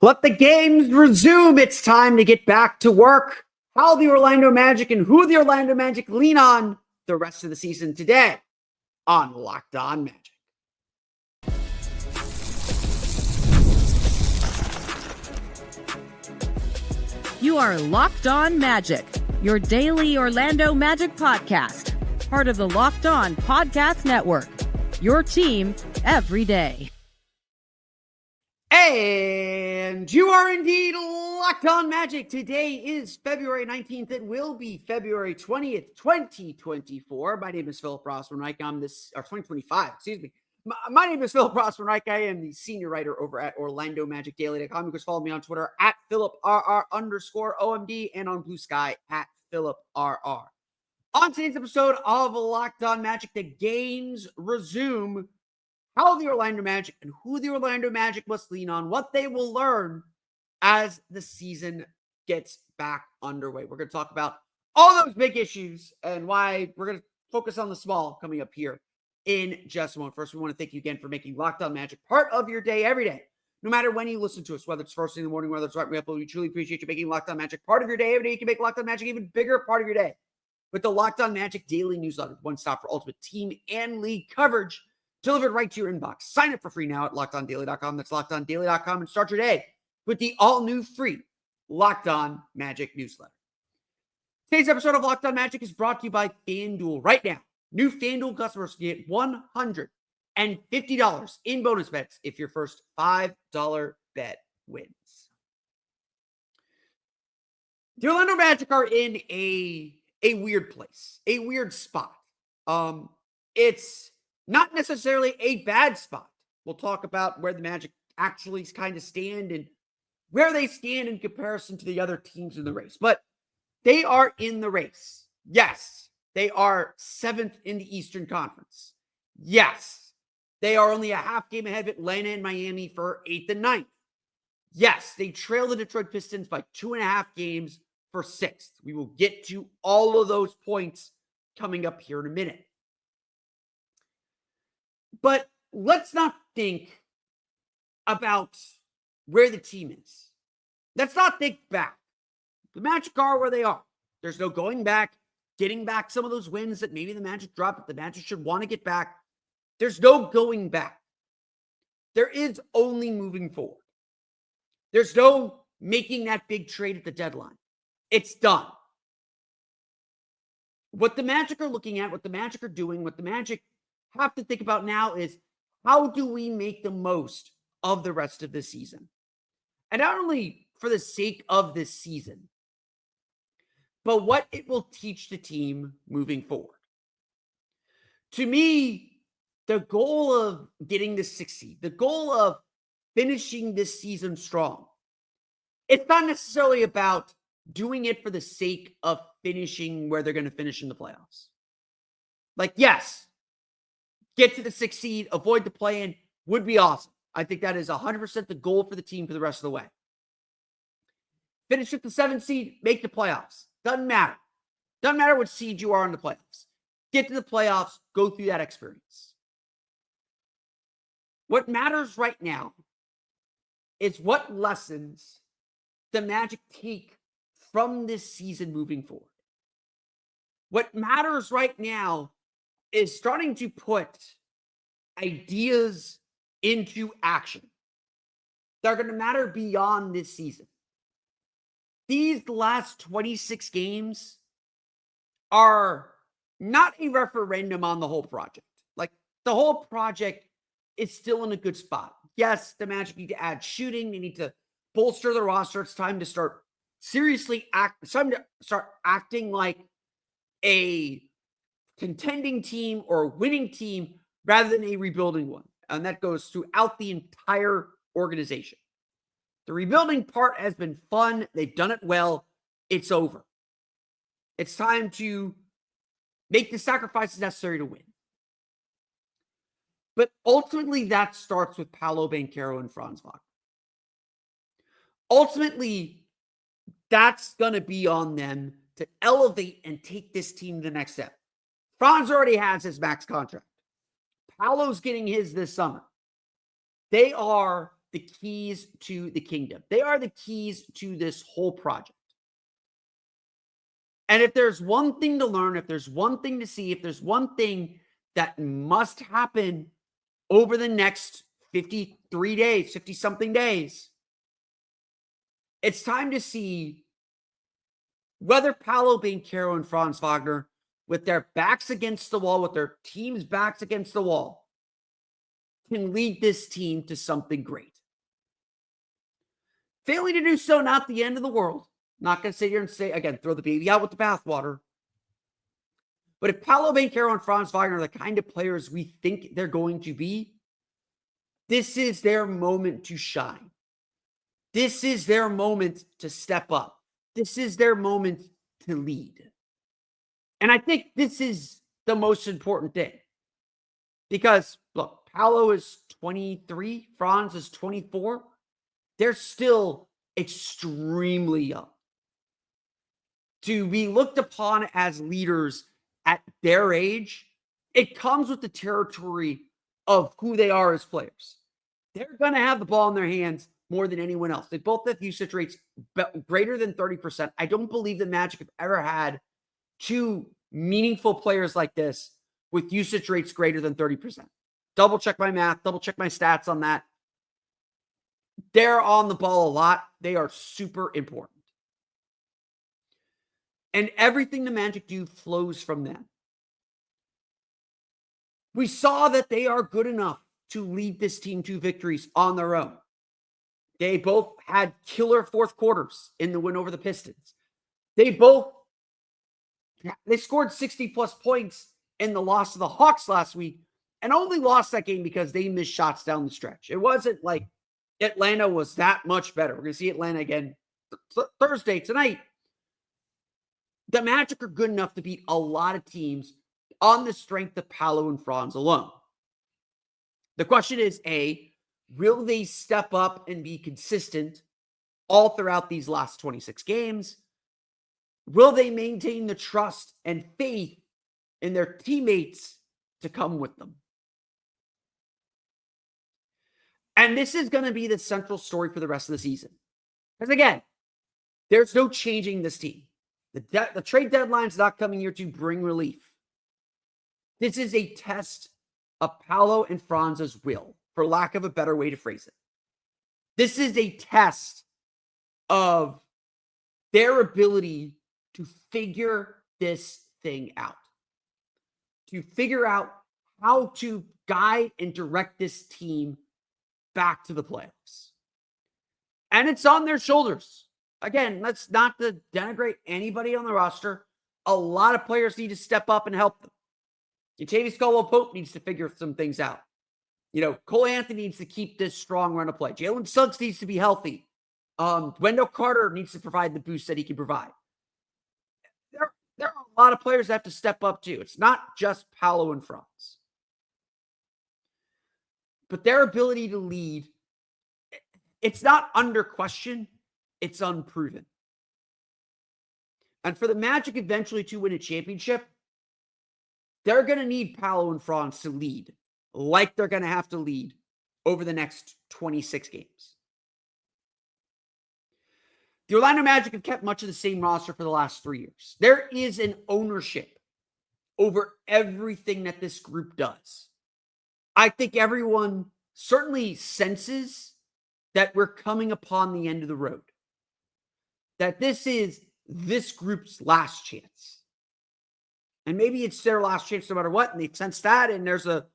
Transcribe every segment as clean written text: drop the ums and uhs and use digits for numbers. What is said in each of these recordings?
Let the games resume. It's time to get back to work. How the Orlando Magic and who the Orlando Magic lean on the rest of the season today on Locked On Magic. You are Locked On Magic, your daily Orlando Magic podcast, part of the Locked On Podcast Network, your team every day. And you are indeed Locked On Magic. Today is February 19th. It will be February 20th, 2024. My name is Philip Rossman-Reich. I'm this, or 2025, excuse me. My name is Philip Rossman-Reich. I am the senior writer over at OrlandoMagicDaily.com. You can follow me on Twitter at PhilipRR_OMD and on Blue Sky at PhilipRR. On today's episode of Locked On Magic, the games resume. How the Orlando Magic and who the Orlando Magic must lean on, what they will learn as the season gets back underway. We're going to talk about all those big issues and why we're going to focus on the small coming up here in just a moment. First, we want to thank you again for making Locked On Magic part of your day every day. No matter when you listen to us, whether it's first thing in the morning, whether it's right when we upload, we truly appreciate you making Locked On Magic part of your day every day. You can make Locked On Magic even bigger part of your day with the Locked On Magic daily newsletter, one stop for ultimate team and league coverage, delivered right to your inbox. Sign up for free now at LockedOnDaily.com. That's LockedOnDaily.com, and start your day with the all-new free Locked On Magic newsletter. Today's episode of Locked On Magic is brought to you by FanDuel. Right now, new FanDuel customers can get $150 in bonus bets if your first $5 bet wins. The Orlando Magic are in a weird place, a weird spot. It's not necessarily a bad spot. We'll talk about where the Magic actually kind of stand and where they stand in comparison to the other teams in the race. But they are in the race. Yes, they are 7th in the Eastern Conference. Yes, they are only a half game ahead of Atlanta and Miami for 8th and 9th. Yes, they trail the Detroit Pistons by 2.5 games for 6th. We will get to all of those points coming up here in a minute. But let's not think about where the team is. Let's not think back. The Magic are where they are. There's no going back, getting back some of those wins that maybe the Magic dropped, but the Magic should want to get back. There's no going back. There is only moving forward. There's no making that big trade at the deadline. It's done. What the Magic are looking at, what the Magic are doing, what the Magic have to think about now is how do we make the most of the rest of the season? And not only for the sake of this season, but what it will teach the team moving forward. To me, the goal of getting the 6th seed, the goal of finishing this season strong, it's not necessarily about doing it for the sake of finishing where they're going to finish in the playoffs. Like, yes, get to the 6th seed, avoid the play-in would be awesome. I think that is 100% the goal for the team for the rest of the way. Finish with the 7th seed, make the playoffs. Doesn't matter. Doesn't matter what seed you are in the playoffs. Get to the playoffs, go through that experience. What matters right now is what lessons the Magic take from this season moving forward. What matters right now is starting to put ideas into action that are going to matter beyond this season. These last 26 games are not a referendum on the whole project. Like, the whole project is still in a good spot. Yes, the Magic need to add shooting. They need to bolster the roster. It's time to start acting like a contending team or a winning team rather than a rebuilding one. And that goes throughout the entire organization. The rebuilding part has been fun. They've done it well. It's over. It's time to make the sacrifices necessary to win. But ultimately, that starts with Paolo, Banchero, and Franz Wagner. Ultimately, that's going to be on them to elevate and take this team to the next step. Franz already has his max contract. Paolo's getting his this summer. They are the keys to the kingdom. They are the keys to this whole project. And if there's one thing to learn, if there's one thing to see, if there's one thing that must happen over the next 53 days, 50 something days, it's time to see whether Paolo, Banchero, and Franz Wagner, with their backs against the wall, with their team's backs against the wall, can lead this team to something great. Failing to do so, not the end of the world. Not going to sit here and say, again, throw the baby out with the bathwater. But if Paolo, Banchero, and Franz Wagner are the kind of players we think they're going to be, this is their moment to shine. This is their moment to step up. This is their moment to lead. And I think this is the most important thing. Because, look, Paolo is 23, Franz is 24. They're still extremely young. To be looked upon as leaders at their age, it comes with the territory of who they are as players. They're going to have the ball in their hands more than anyone else. They both have usage rates greater than 30%. I don't believe the Magic have ever had two meaningful players like this with usage rates greater than 30%. Double check my math, double check my stats on that. They're on the ball a lot. They are super important. And everything the Magic do flows from them. We saw that they are good enough to lead this team to victories on their own. They both had killer fourth quarters in the win over the Pistons. They scored 60 plus points in the loss to the Hawks last week and only lost that game because they missed shots down the stretch. It wasn't like Atlanta was that much better. We're going to see Atlanta again Thursday tonight. The Magic are good enough to beat a lot of teams on the strength of Paolo and Franz alone. The question is, A, will they step up and be consistent all throughout these last 26 games? Will they maintain the trust and faith in their teammates to come with them? And this is going to be the central story for the rest of the season. Because again, there's no changing this team. The trade deadline's not coming here to bring relief. This is a test of Paolo and Franz's will, for lack of a better way to phrase it. This is a test of their ability to figure this thing out. To figure out how to guide and direct this team back to the playoffs. And it's on their shoulders. Again, that's not to denigrate anybody on the roster. A lot of players need to step up and help them. Kentavious Caldwell-Pope needs to figure some things out. Cole Anthony needs to keep this strong run of play. Jalen Suggs needs to be healthy. Wendell Carter needs to provide the boost that he can provide. There are a lot of players that have to step up too. It's not just Paolo and Franz. But their ability to lead, it's not under question. It's unproven. And for the Magic eventually to win a championship, they're going to need Paolo and Franz to lead like they're going to have to lead over the next 26 games. The Orlando Magic have kept much of the same roster for the last 3 years. There is an ownership over everything that this group does. I think everyone certainly senses that we're coming upon the end of the road. That this is this group's last chance. And maybe it's their last chance no matter what, and they sense that, and there's a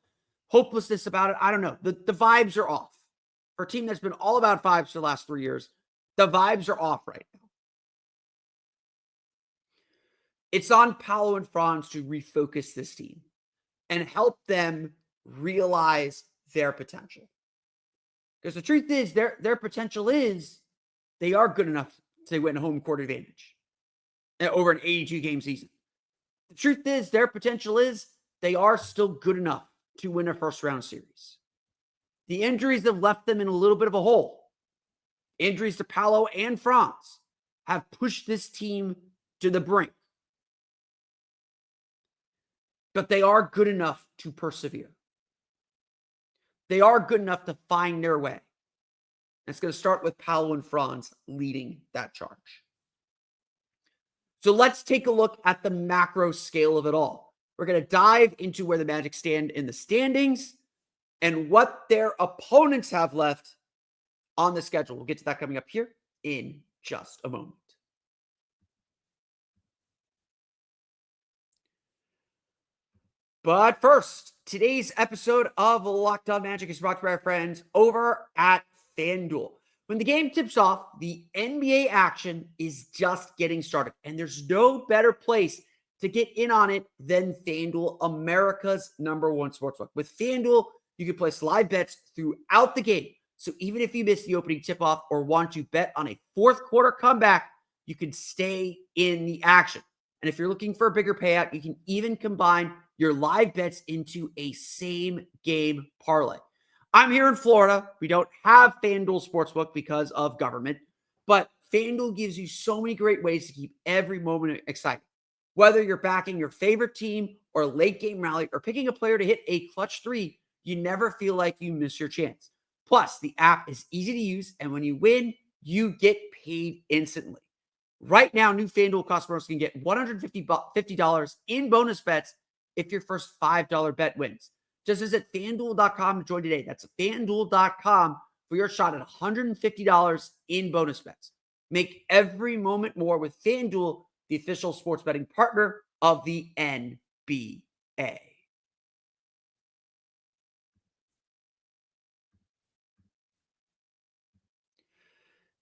hopelessness about it. I don't know. The vibes are off. For a team that's been all about vibes for the last 3 years, the vibes are off right now. It's on Paolo and Franz to refocus this team and help them realize their potential. Because the truth is, their potential is they are good enough to win home court advantage over an 82-game season. The truth is, their potential is they are still good enough to win a first-round series. The injuries have left them in a little bit of a hole. Injuries to Paolo and Franz have pushed this team to the brink. But they are good enough to persevere. They are good enough to find their way. It's going to start with Paolo and Franz leading that charge. So let's take a look at the macro scale of it all. We're going to dive into where the Magic stand in the standings and what their opponents have left on the schedule. We'll get to that coming up here in just a moment. But first, today's episode of Locked On Magic is brought to you by our friends over at FanDuel. When the game tips off, the NBA action is just getting started, and there's no better place to get in on it than FanDuel, America's #1 sportsbook. With FanDuel, you can place live bets throughout the game. So even if you miss the opening tip-off or want to bet on a fourth quarter comeback, you can stay in the action. And if you're looking for a bigger payout, you can even combine your live bets into a same game parlay. I'm here in Florida. We don't have FanDuel Sportsbook because of government, but FanDuel gives you so many great ways to keep every moment exciting. Whether you're backing your favorite team or a late game rally or picking a player to hit a clutch three, you never feel like you miss your chance. Plus, the app is easy to use, and when you win, you get paid instantly. Right now, new FanDuel customers can get $150 in bonus bets if your first $5 bet wins. Just visit FanDuel.com to join today. That's FanDuel.com for your shot at $150 in bonus bets. Make every moment more with FanDuel, the official sports betting partner of the NBA.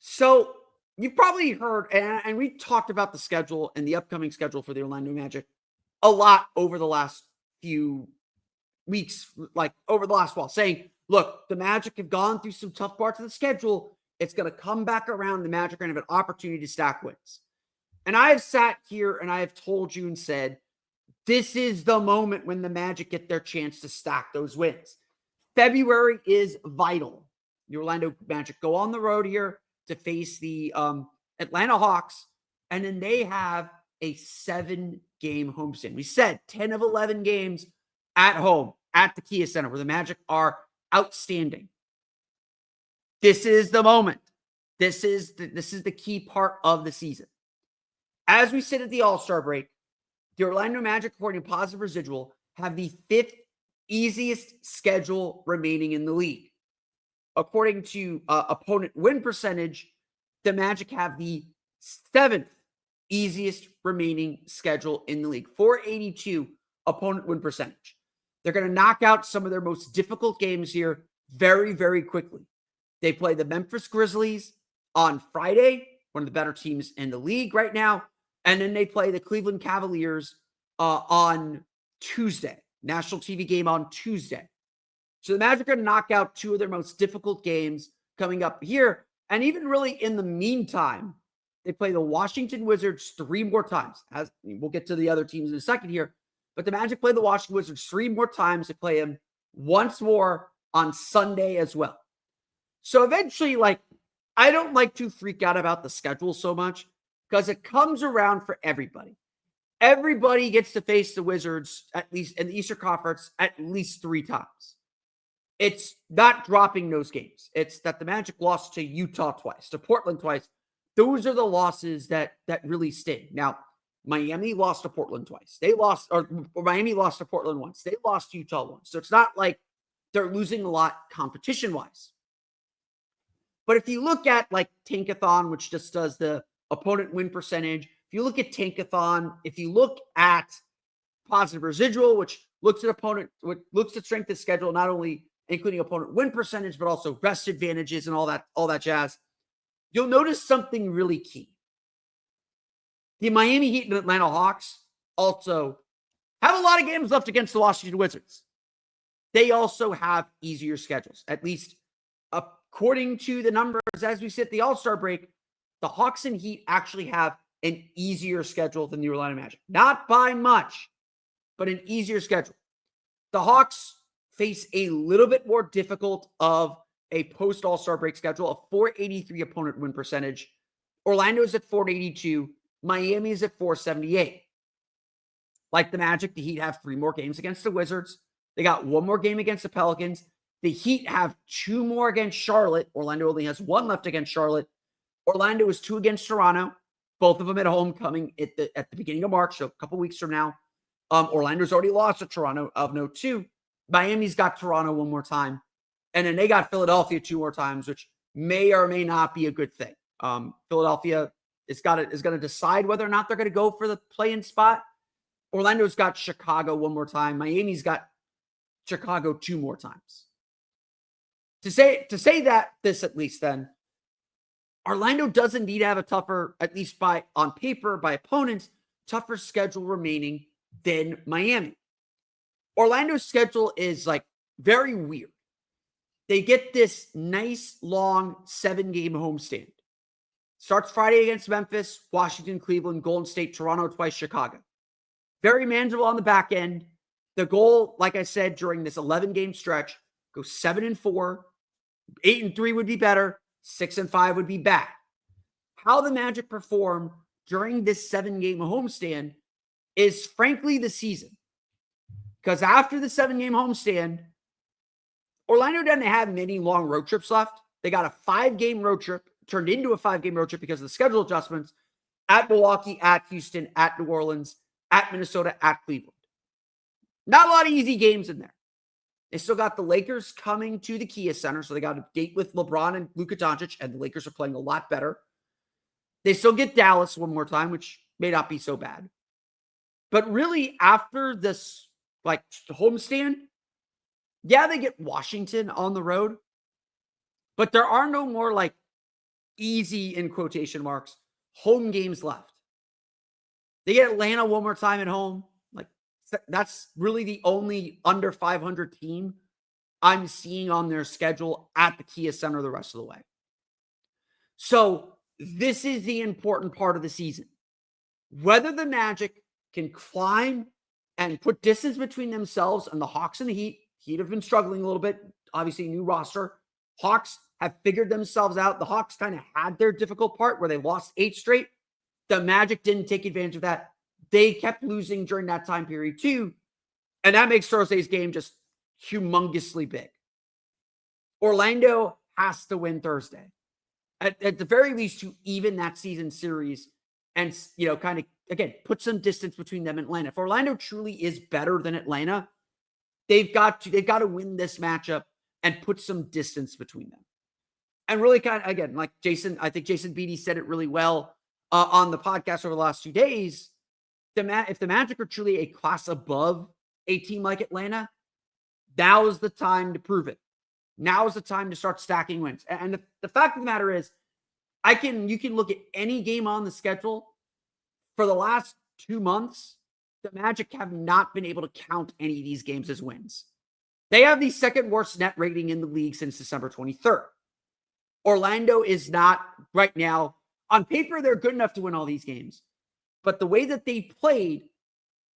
So you've probably heard, and we talked about the schedule and the upcoming schedule for the Orlando Magic a lot over the last few weeks, like over the last while, saying, look, the Magic have gone through some tough parts of the schedule. It's going to come back around. The Magic are going to have an opportunity to stack wins. And I have sat here and I have told you and said, this is the moment when the Magic get their chance to stack those wins. February is vital. The Orlando Magic go on the road here to face the Atlanta Hawks, and then they have a 7-game homestand. We said 10 of 11 games at home at the Kia Center, where the Magic are outstanding. This is the moment. This is the key part of the season. As we sit at the All-Star break, the Orlando Magic, according to Positive Residual, have the 5th easiest schedule remaining in the league. According to opponent win percentage, the Magic have the 7th easiest remaining schedule in the league. 482 opponent win percentage. They're going to knock out some of their most difficult games here very, very quickly. They play the Memphis Grizzlies on Friday, one of the better teams in the league right now. And then they play the Cleveland Cavaliers on Tuesday. National TV game on Tuesday. So the Magic are going to knock out 2 of their most difficult games coming up here. And even really in the meantime, they play the Washington Wizards 3 more times. As we'll get to the other teams in a second here. But the Magic play the Washington Wizards 3 more times. They play them once more on Sunday as well. So eventually, I don't like to freak out about the schedule so much because it comes around for everybody. Everybody gets to face the Wizards, at least in the Eastern Conference, at least 3 times. It's not dropping those games. It's that the Magic lost to Utah twice, to Portland twice. Those are the losses that really sting. Now, Miami lost to Portland twice. Or Miami lost to Portland once. They lost to Utah once. So it's not like they're losing a lot competition-wise. But if you look at Tankathon, which just does the opponent win percentage, if you look at Tankathon, if you look at Positive Residual, which looks at strength of schedule, not only including opponent win percentage, but also rest advantages and all that jazz, you'll notice something really key. The Miami Heat and Atlanta Hawks also have a lot of games left against the Washington Wizards. They also have easier schedules, at least according to the numbers as we sit the All-Star break. The Hawks and Heat actually have an easier schedule than the Orlando Magic. Not by much, but an easier schedule. The Hawks face a little bit more difficult of a post-All-Star break schedule, a 483 opponent win percentage. Orlando's at 482. Miami is at 478. Like the Magic, the Heat have 3 more games against the Wizards. They got 1 more game against the Pelicans. The Heat have 2 more against Charlotte. Orlando only has 1 left against Charlotte. Orlando is 2 against Toronto, both of them at home coming at the beginning of March, so a couple weeks from now. Orlando's already lost to Toronto of note too. Miami's got Toronto 1 more time. And then they got Philadelphia 2 more times, which may or may not be a good thing. Philadelphia is going to decide whether or not they're going to go for the play-in spot. Orlando's got Chicago 1 more time. Miami's got Chicago 2 more times. To say that this at least then, Orlando does indeed have a tougher, at least on paper, by opponents, tougher schedule remaining than Miami. Orlando's schedule is like very weird. They get this nice long 7-game homestand. Starts Friday against Memphis, Washington, Cleveland, Golden State, Toronto, twice Chicago. Very manageable on the back end. The goal, like I said, during this 11-game stretch, go 7-4. 8-3 would be better. 6-5 would be bad. How the Magic perform during this 7-game homestand is frankly the season. Because after the 7-game homestand, Orlando doesn't have many long road trips left. They got a 5-game road trip, turned into a 5-game road trip because of the schedule adjustments at Milwaukee, at Houston, at New Orleans, at Minnesota, at Cleveland. Not a lot of easy games in there. They still got the Lakers coming to the Kia Center, so they got a date with LeBron and Luka Doncic, and the Lakers are playing a lot better. They still get Dallas 1 more time, which may not be so bad. But really, after this homestand, yeah, they get Washington on the road, but there are no more easy, in quotation marks, home games left. They get Atlanta 1 more time at home. That's really the only under 500 team I'm seeing on their schedule at the Kia Center the rest of the way. So this is the important part of the season. Whether the Magic can climb and put distance between themselves and the Hawks and the Heat. Heat have been struggling a little bit. Obviously, new roster. Hawks have figured themselves out. The Hawks kind of had their difficult part where they lost 8 straight. The Magic didn't take advantage of that. They kept losing during that time period too. And that makes Thursday's game just humongously big. Orlando has to win Thursday. At the very least to even that season series and, kind of, again, put some distance between them and Atlanta. If Orlando truly is better than Atlanta, they've got to win this matchup and put some distance between them. And really kind of, again, like I think Jason Beatty said it really well on the podcast over the last 2 days. If the Magic are truly a class above a team like Atlanta, now is the time to prove it. Now is the time to start stacking wins. And the fact of the matter is, you can look at any game on the schedule for the last 2 months. The Magic have not been able to count any of these games as wins. They have the second worst net rating in the league since December 23rd. Orlando is not right now. On paper, they're good enough to win all these games. But the way that they played,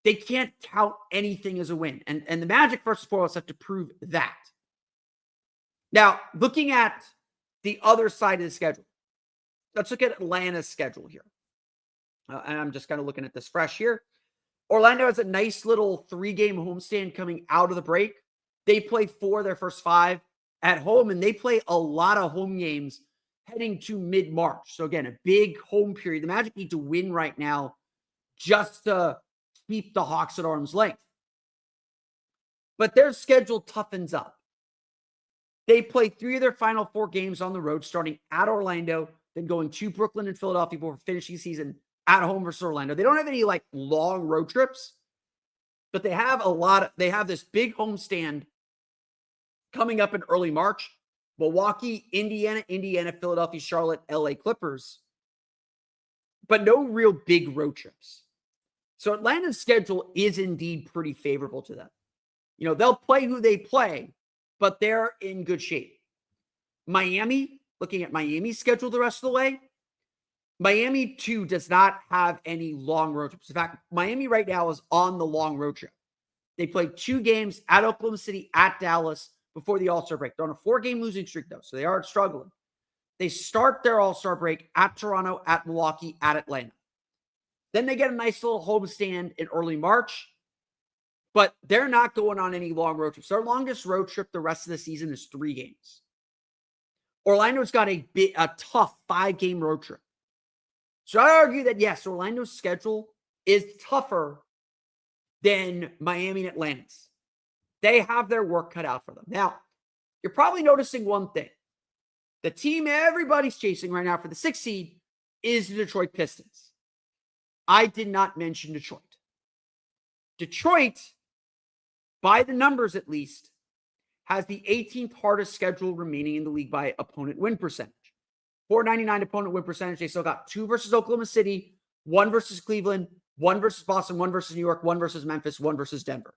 they can't count anything as a win. And the Magic, first and foremost, have to prove that. Now, looking at the other side of the schedule, let's look at Atlanta's schedule here. And I'm just kind of looking at this fresh here. Orlando has a nice little 3-game homestand coming out of the break. They play 4 of their first 5 at home, and they play a lot of home games heading to mid-March. So again, a big home period. The Magic need to win right now just to keep the Hawks at arm's length. But their schedule toughens up. They play 3 of their final 4 games on the road, starting at Orlando, then going to Brooklyn and Philadelphia before finishing the season at home versus Orlando. They don't have any long road trips, but they have they have this big homestand coming up in early March. Milwaukee, Indiana, Philadelphia, Charlotte, LA Clippers, but no real big road trips. So Atlanta's schedule is indeed pretty favorable to them. They'll play who they play, but they're in good shape. Miami, looking at Miami's schedule the rest of the way, Miami too does not have any long road trips. In fact, Miami right now is on the long road trip. They played 2 games at Oklahoma City, at Dallas before the All-Star break. They're on a 4-game losing streak though, so they are struggling. They start their All-Star break at Toronto, at Milwaukee, at Atlanta. Then they get a nice little homestand in early March But they're not going on any long road trips. Their longest road trip the rest of the season is 3 games. Orlando's got a tough 5-game road trip. So I argue that, yes, Orlando's schedule is tougher than Miami and Atlanta's. They have their work cut out for them. Now, you're probably noticing one thing. The team everybody's chasing right now for the 6th seed is the Detroit Pistons. I did not mention Detroit. Detroit, by the numbers at least, has the 18th hardest schedule remaining in the league by opponent win percentage. 499 opponent win percentage. They still got 2 versus Oklahoma City, 1 versus Cleveland, 1 versus Boston, 1 versus New York, 1 versus Memphis, 1 versus Denver.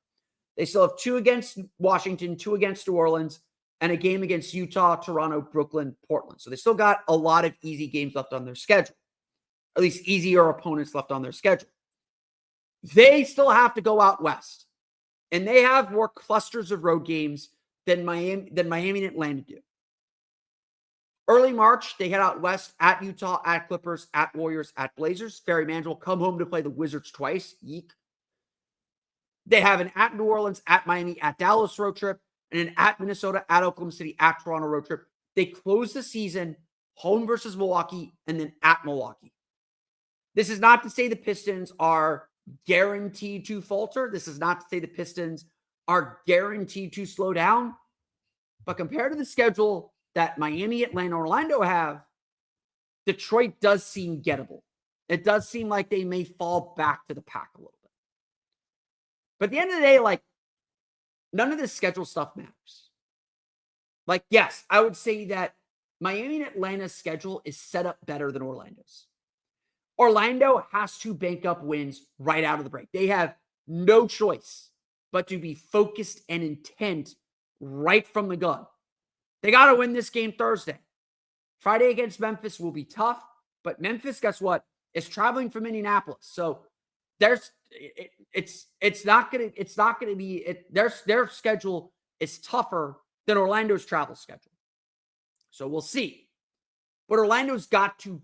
They still have 2 against Washington, 2 against New Orleans, and a game against Utah, Toronto, Brooklyn, Portland. So they still got a lot of easy games left on their schedule. At least easier opponents left on their schedule. They still have to go out west. And they have more clusters of road games than Miami and Atlanta do. Early March, they head out west at Utah, at Clippers, at Warriors, at Blazers. Very manageable. Come home to play the Wizards twice. Yeek. They have an at New Orleans, at Miami, at Dallas road trip, and an at Minnesota, at Oklahoma City, at Toronto road trip. They close the season home versus Milwaukee, and then at Milwaukee. This is not to say the Pistons are guaranteed to falter. This is not to say the Pistons are guaranteed to slow down. But compared to the schedule that Miami, Atlanta, Orlando have, Detroit does seem gettable. It does seem like they may fall back to the pack a little bit. But at the end of the day, like, none of this schedule stuff matters. Like, yes, I would say that Miami and Atlanta's schedule is set up better than Orlando's. Orlando has to bank up wins right out of the break. They have no choice but to be focused and intent right from the gun. They got to win this game Thursday. Friday against Memphis will be tough, but Memphis, guess what? Is traveling from Indianapolis. So it's not going to be their schedule is tougher than Orlando's travel schedule. So we'll see. But Orlando's got to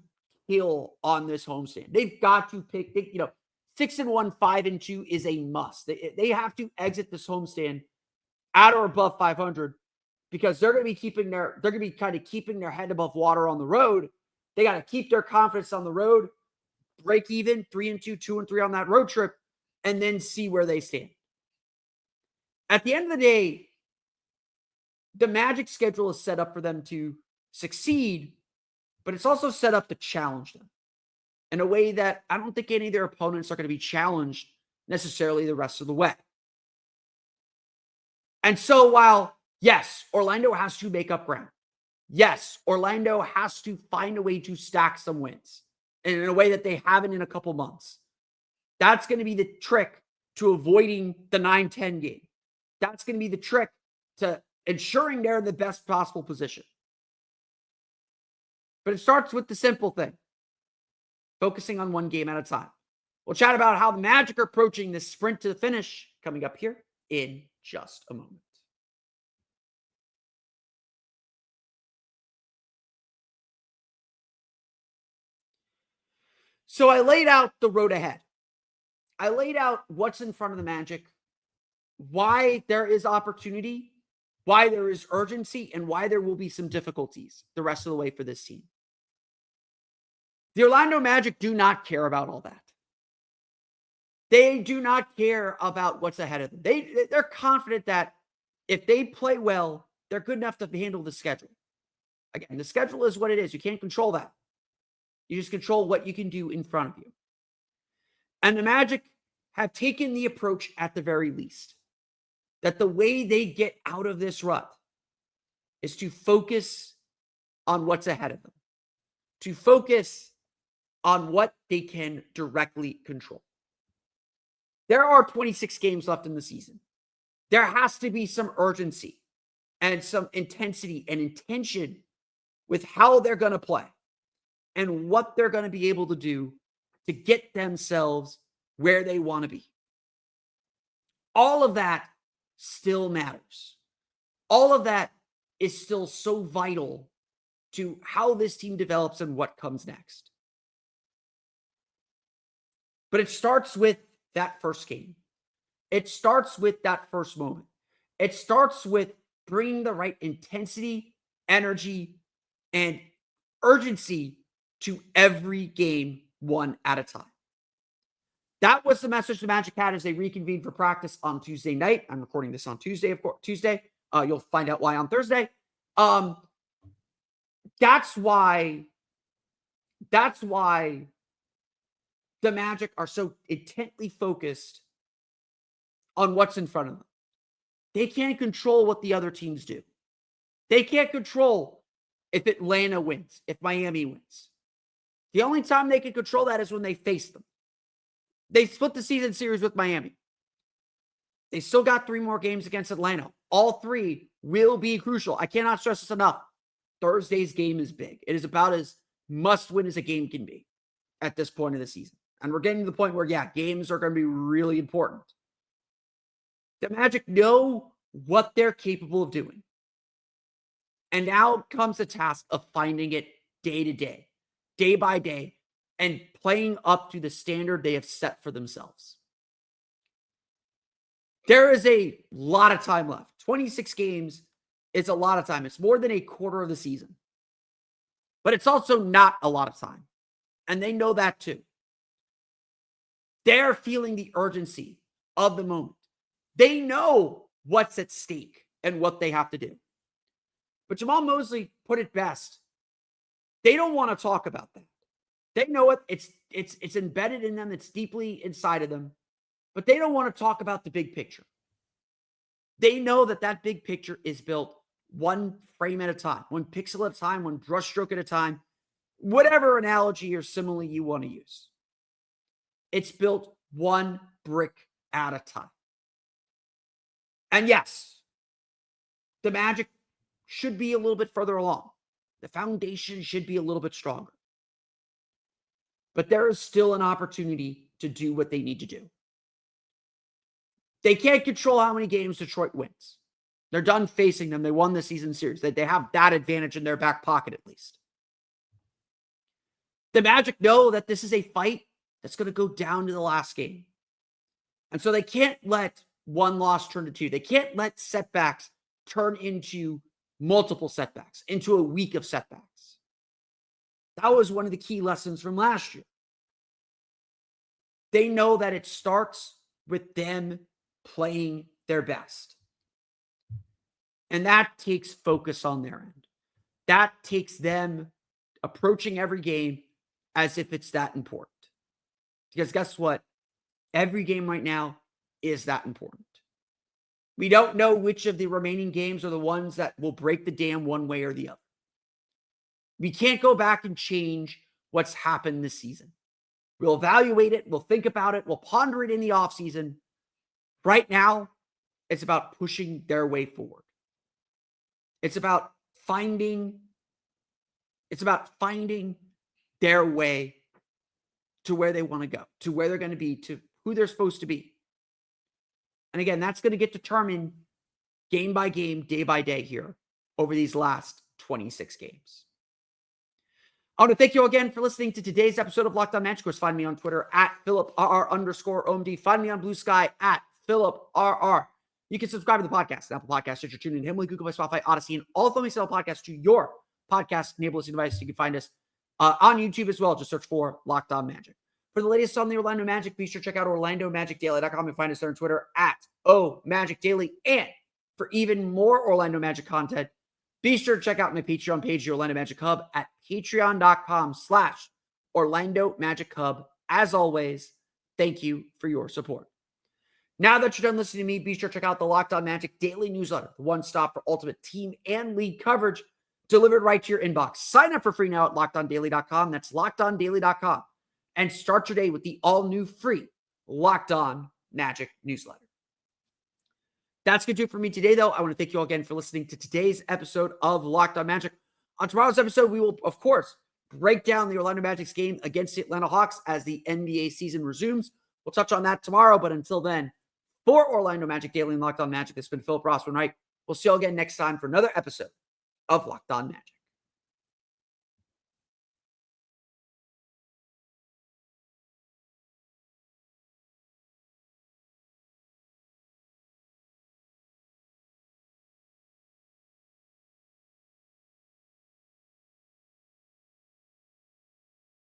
kill on this homestand. They've got to pick, 6-1, 5-2 is a must. They have to exit this homestand at or above 500 because they're going to be keeping their head above water on the road. They got to keep their confidence on the road, break even 3-2, 2-3 on that road trip, and then see where they stand. At the end of the day, the Magic schedule is set up for them to succeed, but it's also set up to challenge them in a way that I don't think any of their opponents are going to be challenged necessarily the rest of the way. And so while, yes, Orlando has to make up ground. Yes, Orlando has to find a way to stack some wins in a way that they haven't in a couple months. That's going to be the trick to avoiding the 9-10 game. That's going to be the trick to ensuring they're in the best possible position. But it starts with the simple thing, focusing on one game at a time. We'll chat about how the Magic are approaching this sprint to the finish coming up here in just a moment. So I laid out the road ahead. I laid out what's in front of the Magic, why there is opportunity, why there is urgency, and why there will be some difficulties the rest of the way for this team. The Orlando Magic do not care about all that. They do not care about what's ahead of them. They're confident that if they play well, they're good enough to handle the schedule. Again, the schedule is what it is. You can't control that. You just control what you can do in front of you. And the Magic have taken the approach at the very least that the way they get out of this rut is to focus on what's ahead of them, to focus on what they can directly control. There are 26 games left in the season. There has to be some urgency and some intensity and intention with how they're going to play and what they're going to be able to do to get themselves where they want to be. All of that still matters. All of that is still so vital to how this team develops and what comes next. But it starts with that first game. It starts with that first moment. It starts with bringing the right intensity, energy, and urgency to every game one at a time. That was the message the Magic had as they reconvened for practice on Tuesday night. I'm recording this on Tuesday, of course. Tuesday. You'll find out why on Thursday. That's why the Magic are so intently focused on what's in front of them. They can't control what the other teams do. They can't control if Atlanta wins, if Miami wins. The only time they can control that is when they face them. They split the season series with Miami. They still got 3 more games against Atlanta. All 3 will be crucial. I cannot stress this enough. Thursday's game is big. It is about as must-win as a game can be at this point of the season. And we're getting to the point where, games are going to be really important. The Magic know what they're capable of doing. And now comes the task of finding it day to day, day by day, and playing up to the standard they have set for themselves. There is a lot of time left. 26 games is a lot of time. It's more than a quarter of the season. But it's also not a lot of time. And they know that too. They're feeling the urgency of the moment. They know what's at stake and what they have to do. But Jamal Mosley put it best. They don't want to talk about that. They know it. It's embedded in them. It's deeply inside of them. But they don't want to talk about the big picture. They know that big picture is built one frame at a time, one pixel at a time, one brushstroke at a time, whatever analogy or simile you want to use. It's built one brick at a time. And yes, the Magic should be a little bit further along. The foundation should be a little bit stronger. But there is still an opportunity to do what they need to do. They can't control how many games Detroit wins. They're done facing them. They won the season series. They have that advantage in their back pocket at least. The Magic know that this is a fight that's going to go down to the last game. And so they can't let one loss turn to 2. They can't let setbacks turn into multiple setbacks, into a week of setbacks. That was one of the key lessons from last year. They know that it starts with them playing their best. And that takes focus on their end. That takes them approaching every game as if it's that important. Because guess what? Every game right now is that important. We don't know which of the remaining games are the ones that will break the dam one way or the other. We can't go back and change what's happened this season. We'll evaluate it. We'll think about it. We'll ponder it in the offseason. Right now, it's about pushing their way forward. It's about finding their way to where they want to go, to where they're going to be, to who they're supposed to be. And again, that's going to get determined game by game, day by day here over these last 26 games. I want to thank you again for listening to today's episode of Locked On Magic. Of course, find me on Twitter at @PhilipRR_OMD. Find me on Blue Sky at PhilipRR. You can subscribe to the podcast, Apple Podcasts, Stitcher, TuneIn, Himalaya, Google Play, Spotify, Odyssey, and all of them sell podcasts to your podcast-enabled listening device. You can find us on YouTube as well. Just search for Locked On Magic. For the latest on the Orlando Magic, be sure to check out OrlandoMagicDaily.com and find us there on Twitter at OMagicDaily. And for even more Orlando Magic content, be sure to check out my Patreon page, the Orlando Magic Hub, at patreon.com/Orlando Magic Hub. As always, thank you for your support. Now that you're done listening to me, be sure to check out the Locked On Magic Daily Newsletter, the one stop for ultimate team and league coverage delivered right to your inbox. Sign up for free now at LockedOnDaily.com. That's LockedOnDaily.com. And start your day with the all-new free Locked On Magic newsletter. That's going to do it for me today, though. I want to thank you all again for listening to today's episode of Locked On Magic. On tomorrow's episode, we will, of course, break down the Orlando Magic's game against the Atlanta Hawks as the NBA season resumes. We'll touch on that tomorrow, but until then, for Orlando Magic Daily and Locked On Magic, this has been Philip Rossman-Wright. We'll see you all again next time for another episode of Locked On Magic.